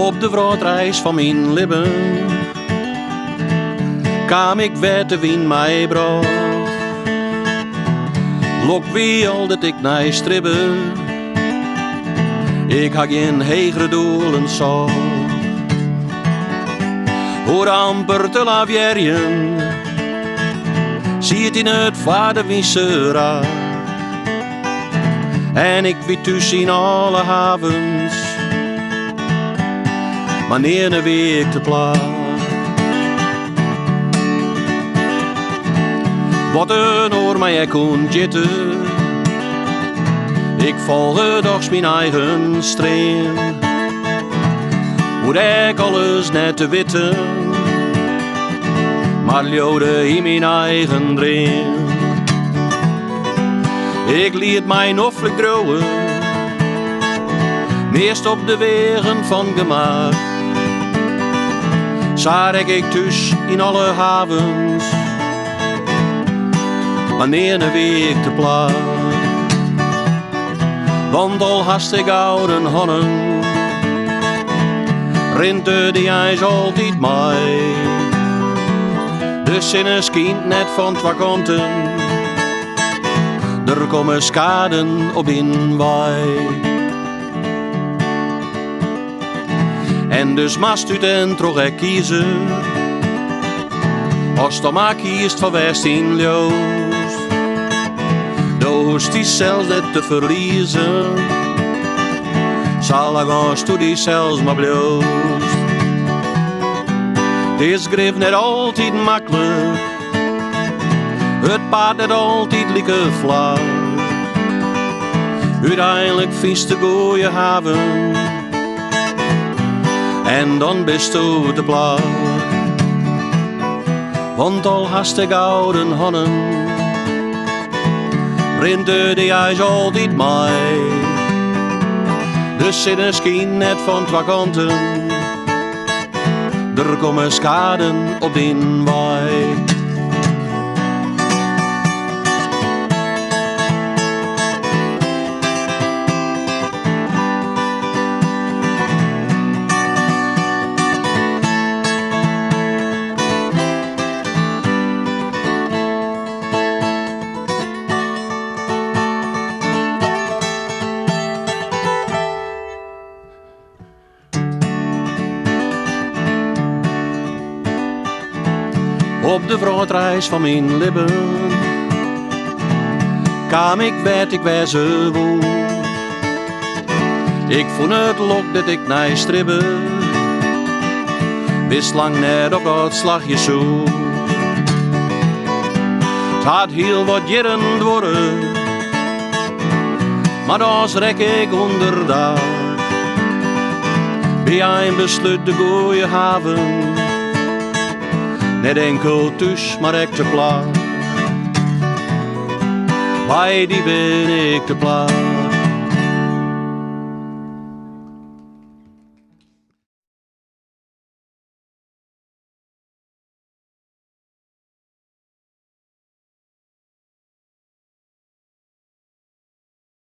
Op de vrachtreis van mijn lippen kwam ik weten wie mij bracht. Lok wie al dat ik naar stribben, ik had geen hegere doelen zag. Hoor amper te lavierien, zie het in het vaderwiesera. En ik weet dus in alle havens, wanneer een week te plaats. Wat een oor mij ik kon jitten, ik volg doch mijn eigen stream. Moet ik alles net te witten, maar leeuwde in mijn eigen dream. Ik liet mij noffelijk groeien, meest op de wegen van gemaakt. Zag ik dus in alle havens, wanneer een week te plaats. Want al hast ik ouden honnen, rint de ijs altijd mij. Dus in een kind net van twee kanten, er komen skaden op in wij. En dus mast u den toch ek kiezen, als dan maar kiest van west in Joost. Doos die zelfs net te verliezen, zal ik als toe die zelfs maar bloost. Het is grif net altijd makkelijk, het paard net altijd lieke vlak. Uiteindelijk vies de goeie haven, en dan bist u te plaag. Want al hast de gouden honnen, rint de ijs altijd mij. Dus in een skin net van twee kanten, er komen skaden op in wij. Op de vrachtreis van mijn lippen kwam ik werd ik wezen woe. Ik vond het lok dat ik naar stribben, wist lang net op dat slagje zo. Het had heel wat jaren dwarren, maar dan rek ik onderdag. Bij een besluit de goeie haven, net enkel thuis, maar ik te plaats. Bij die ben ik te plaats.